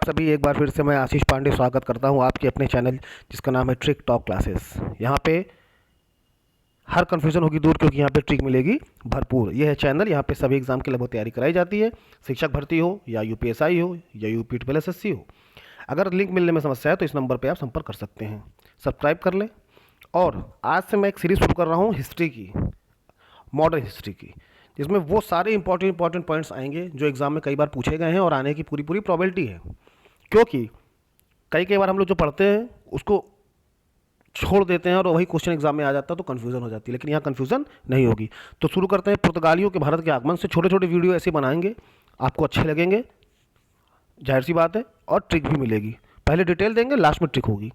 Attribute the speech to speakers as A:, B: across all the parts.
A: सभी एक बार फिर से मैं आशीष पांडे स्वागत करता हूं आपके अपने चैनल जिसका नाम है ट्रिक टॉक क्लासेस। यहां पे हर कन्फ्यूज़न होगी दूर, क्योंकि यहां पे ट्रिक मिलेगी भरपूर। यह है चैनल, यहां पे सभी एग्जाम की लगभग तैयारी कराई जाती है, शिक्षक भर्ती हो या यूपीएसआई हो या यूपी ट्रिपल एसएससी हो। अगर लिंक मिलने में समस्या है तो इस नंबर पर आप संपर्क कर सकते हैं। सब्सक्राइब कर लें। और आज से मैं एक सीरीज़ शुरू कर रहा हूँ हिस्ट्री की, मॉडर्न हिस्ट्री की, जिसमें वो सारे इंपॉर्टेंट पॉइंट्स आएंगे जो एग्जाम में कई बार पूछे गए हैं और आने की पूरी पूरी प्रोबेबिलिटी है। क्योंकि कई कई बार हम लोग जो पढ़ते हैं उसको छोड़ देते हैं और वही क्वेश्चन एग्जाम में आ जाता है तो कन्फ्यूजन हो जाती है, लेकिन यहाँ कन्फ्यूजन नहीं होगी। तो शुरू करते हैं। पुर्तगालियों के भारत के आगमन से छोटे छोटे वीडियो ऐसे बनाएंगे, आपको अच्छे लगेंगे, जाहिर सी बात है, और ट्रिक भी मिलेगी। पहले डिटेल देंगे, लास्ट में ट्रिक होगी।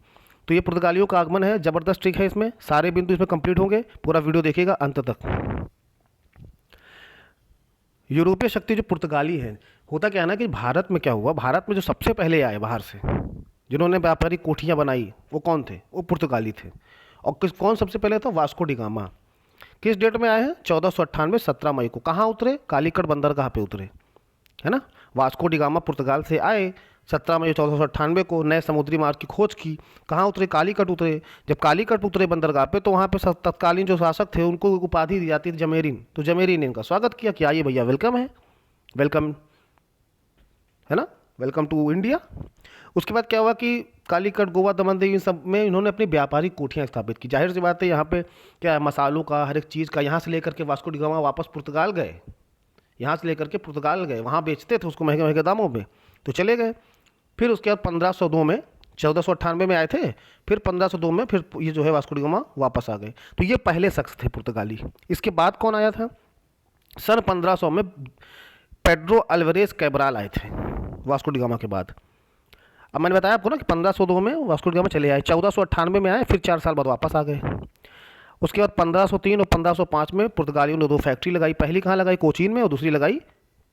A: तो ये पुर्तगालियों का आगमन है, ज़बरदस्त ट्रिक है, इसमें सारे बिंदु इसमें कंप्लीट होंगे। पूरा वीडियो देखिएगा अंत तक। यूरोपीय शक्ति जो पुर्तगाली है, होता क्या है ना कि भारत में क्या हुआ, भारत में जो सबसे पहले आए बाहर से, जिन्होंने व्यापारिक कोठियाँ बनाई, वो कौन थे? वो पुर्तगाली थे। और कौन सबसे पहले था? Vasco D gamma. किस डेट में आए हैं? 1498 17 मई को। कहाँ उतरे? कालीकट बंदरगाह पे उतरे, है ना। वास्को डी गामा पुर्तगाल से आए 17 मई 1498 को, नए समुद्री मार्ग की खोज की। कहाँ उतरे? कालीकट उतरे। जब कालीकट उतरे बंदरगाह पे, तो वहाँ पे तत्कालीन जो शासक थे उनको उपाधि दी जाती थी जमेरीन। तो जमेरीन ने इनका स्वागत किया कि आइए भैया, वेलकम है, वेलकम, है ना, वेलकम टू इंडिया। उसके बाद क्या हुआ कि कालीकट, गोवा, दमन दीव, इन सब में इन्होंने अपनी व्यापारिक कोठियाँ स्थापित की। जाहिर सी बात है, यहाँ पे क्या है, मसालों का, हर एक चीज़ का, यहाँ से लेकर के वास्को डी गामा वापस पुर्तगाल गए, यहाँ से लेकर के पुर्तगाल गए, वहाँ बेचते थे उसको महंगे महंगे दामों में, तो चले गए। फिर उसके बाद 1502 में, 1498 में आए थे, फिर 1502 में फिर ये जो है वास्को डी गामा वापस आ गए। तो ये पहले शख्स थे पुर्तगाली। इसके बाद कौन आया था? सन 1500 में पेड्रो अल्वारेज कैब्राल आए थे वास्को डी गामा के बाद। अब मैंने बताया आपको ना कि 1502 में वास्को डी गामा चले आए, 1498 में आए, फिर 4 साल बाद वापस आ गए। उसके बाद 1503 और 1505 में पुर्तगालियों ने 2 फैक्ट्री लगाई। पहली कहाँ लगाई? कोचीन में, और दूसरी लगाई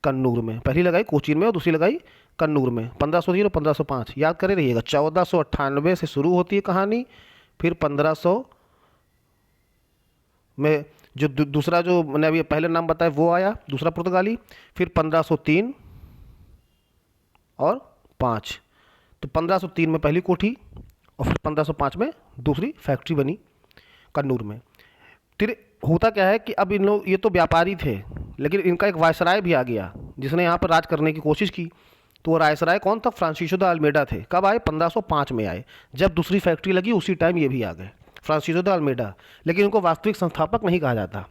A: कन्नूर में। पहली लगाई कोचीन में और दूसरी लगाई कन्नूर में। 1503 और 1505 याद करे रहिएगा। 1498 से शुरू होती है कहानी, फिर 1500 में जो दूसरा, जो मैंने अभी पहले नाम बताया वो आया, दूसरा पुर्तगाली, फिर 1503 और 5। तो 1503 में पहली कोठी और फिर 1505 में दूसरी फैक्ट्री बनी कन्नूर में। फिर होता क्या है कि अब इन लोग, ये तो व्यापारी थे, लेकिन इनका एक वायसराय भी आ गया जिसने यहाँ पर राज करने की कोशिश की। तो वो वायसराय कौन था? फ्रांसिसो द अल्मेडा थे। कब आए? 1505 में आए। जब दूसरी फैक्ट्री लगी उसी टाइम ये भी आ गए, फ्रांसिसो द अल्मेडा। लेकिन इनको वास्तविक संस्थापक नहीं कहा जाता,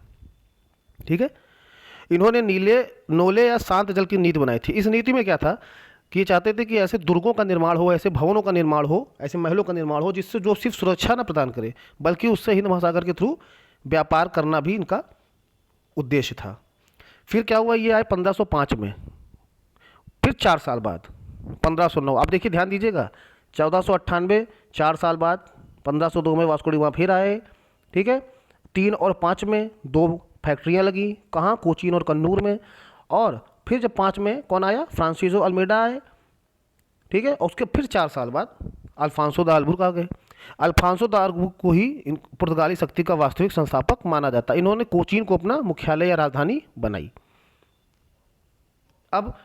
A: ठीक है। इन्होंने नीले नोले या शांत जल की नीति बनाई थी। इस नीति में क्या था कि ये चाहते थे कि ऐसे दुर्गों का निर्माण हो, ऐसे भवनों का निर्माण हो, ऐसे महलों का निर्माण हो जिससे जो सिर्फ सुरक्षा न प्रदान करे, बल्कि उससे हिंद महासागर के थ्रू व्यापार करना भी इनका उद्देश्य था। फिर क्या हुआ? ये आए 1505 में, फिर 4 साल बाद 1509। आप देखिए, ध्यान दीजिएगा, 1498, 4 साल बाद 1502 में वास्को डी गामा फिर आए, ठीक है। 3 और 5 में 2 फैक्ट्रियाँ लगी, कहाँ? कोचीन और कन्नूर में। और फिर जब 5 में कौन आया? फ्रांसिसो अल्मेडा आए, ठीक है। और उसके फिर 4 साल बाद अल्फांसो द अल्बुर्क आ गए। अल्फांसो द अल्बुर्क को ही पुर्तगाली शक्ति का वास्तविक संस्थापक माना जाता है। इन्होंने कोचीन को अपना मुख्यालय या राजधानी बनाई। अब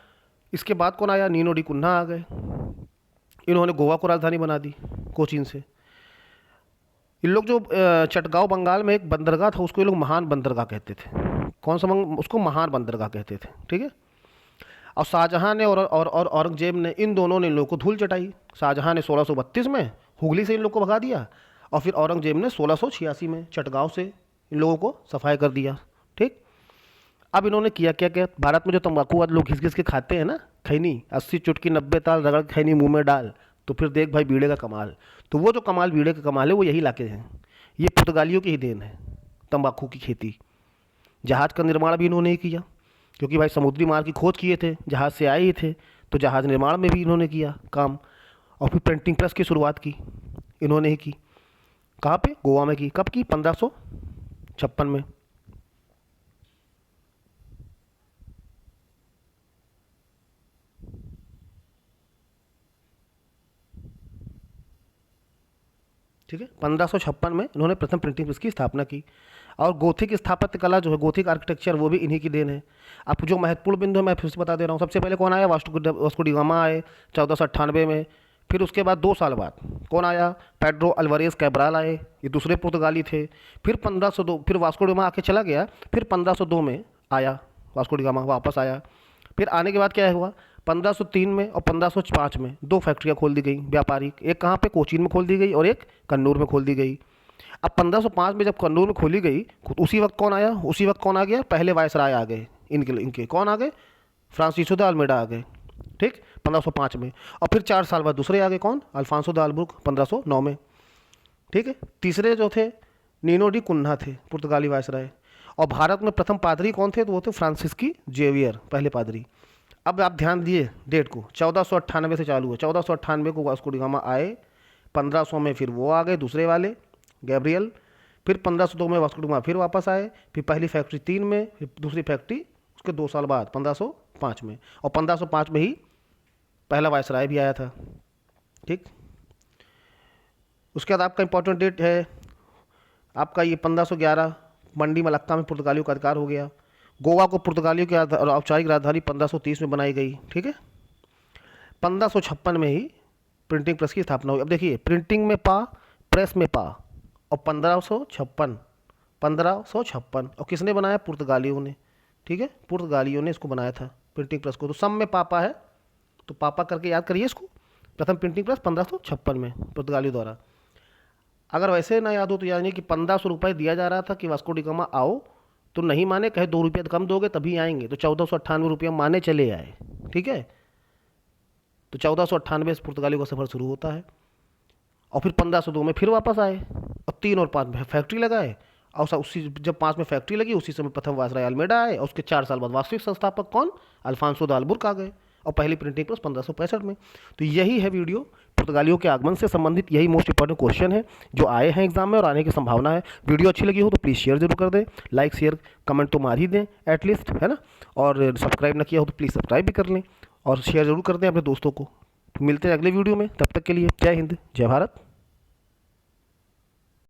A: इसके बाद कौन आया? नीनो डी कुन्हा आ गए। इन्होंने गोवा को राजधानी बना दी कोचीन से। इन लोग जो चटगांव बंगाल में एक बंदरगाह था, उसको ये लोग महान बंदरगाह कहते थे। कौन सा उसको महान बंदरगाह कहते थे, ठीक है। और शाहजहां ने और औरंगजेब ने, इन दोनों ने इन लोगों को धूल चटाई। शाहजहां ने 1632 में हुगली से इन लोग को भगा दिया, और फिर औरंगजेब ने 1686 में चटगांव से इन लोगों को सफाई कर दिया, ठीक। अब इन्होंने किया क्या क्या? भारत में जो तंबाकू आज लोग घिस घिस के खाते हैं ना, खैनी, 80 चुटकी 90 ताल रगड़ के खैनी मुंह में डाल, तो फिर देख भाई बीड़े का कमाल। तो वो जो कमाल बीड़े का कमाल है वो यही लाके हैं। ये पुर्तगालियों की ही देन है, तंबाकू की खेती। जहाज़ का निर्माण भी इन्होंने ही किया, क्योंकि भाई समुद्री मार्ग की खोज किए थे, जहाज़ से आए ही थे, तो जहाज़ निर्माण में भी इन्होंने किया काम। और फिर प्रिंटिंग प्रेस की शुरुआत की इन्होंने ही की। कहाँ पे? गोवा में की। कब की? 1556 में। ठीक है। 1556 में इन्होंने प्रथम प्रिंटिंग प्रेस की स्थापना की। और गोथिक स्थापत्य कला जो है, गोथिक आर्किटेक्चर, वो भी इन्हीं की देन है। अब जो महत्वपूर्ण बिंदु है मैं फिर से बता दे रहा हूँ। सबसे पहले कौन आया? वास्को डी गामा आए 1498 में। फिर उसके बाद 2 साल बाद कौन आया? पेड्रो अल्वारेज कैब्राल आए, ये दूसरे पुर्तगाली थे। फिर 1502 फिर वास्को डी गामा आके चला गया, फिर 1502 में आया वास्को डी गामा, वापस आया। फिर आने के बाद क्या हुआ? 1503 में और 1505 में 2 फैक्ट्रियाँ खोल दी गई व्यापारिक, एक कहाँ पे? कोचीन में खोल दी गई और एक कन्नूर में खोल दी गई। अब 1505 में जब कन्नूर में खोली गई, उसी वक्त कौन आया? उसी वक्त कौन आ गया? पहले वायसराय आ गए इनके कौन आ गए? फ्रांसिसो द अल्मेडा आ गए, ठीक, 1505 में। और फिर 4 साल बाद दूसरे आ गए, कौन? अल्फांसो द अल्बुर्क 1509 में, ठीक है। तीसरे जो थे नीनो डी कुन्हा थे, पुर्तगाली वायसराय। और भारत में प्रथम पादरी कौन थे? तो वो थे फ्रांसिस्की जेवियर, पहले पादरी। अब आप ध्यान दिए डेट को, 1498 से चालू है। 1498 को वास्को डी गामा आए, 1500 में फिर वो आ गए दूसरे वाले गैब्रियल। फिर 1502 में वास्को डी गामा फिर वापस आए, फिर पहली फैक्ट्री 3 में, फिर दूसरी फैक्ट्री उसके 2 साल बाद 1505 में। और 1505 में ही पहला वायसराय भी आया था, ठीक। उसके बाद आपका इंपॉर्टेंट डेट है आपका ये 1511, मंडी मलक्का में पुर्तगालियों का अधिकार हो गया। गोवा को पुर्तगालियों की औपचारिक राजधानी 1530 में बनाई गई, ठीक है। 1556 में ही प्रिंटिंग प्रेस की स्थापना हुई। अब देखिए, प्रिंटिंग में पा, प्रेस में पा, और 1556 और किसने बनाया? पुर्तगालियों ने, ठीक है, पुर्तगालियों ने इसको बनाया था प्रिंटिंग प्रेस को। तो सब में पापा है, तो पापा करके याद करिए इसको। प्रथम प्रिंटिंग प्रेस 1556 में पुर्तगालियों द्वारा। अगर वैसे ना याद हो तो यानी कि 1500 रुपये दिया जा रहा था कि वास्को डी गामा आओ, तो नहीं माने, कहे 2 रुपये कम दोगे तभी आएंगे, तो 1498 रुपया माने चले आए, ठीक है। तो 1498 से पुर्तगालियों का सफ़र शुरू होता है। और फिर 1502 में फिर वापस आए और 3 और 5 में फैक्ट्री लगाए। और उसी जब 5 में फैक्ट्री लगी, उसी समय प्रथम वायसराय अल्मेडा आए, और उसके 4 साल बाद वास्तविक संस्थापक कौन? अल्फांसो द अल्बुर्क आ गए। और पहली प्रिंटिंग प्रेस 1565 में। तो यही है वीडियो, पुर्तगालियों के आगमन से संबंधित यही मोस्ट इंपॉर्टेंट क्वेश्चन है जो आए हैं एग्जाम में और आने की संभावना है। वीडियो अच्छी लगी हो तो प्लीज़ शेयर जरूर कर दें, लाइक शेयर कमेंट तो मार ही दें एटलीस्ट, है ना। और सब्सक्राइब ना किया हो तो प्लीज़ सब्सक्राइब भी कर लें और शेयर जरूर कर दें अपने दोस्तों को। मिलते हैं अगले वीडियो में, तब तक के लिए जय हिंद, जय भारत।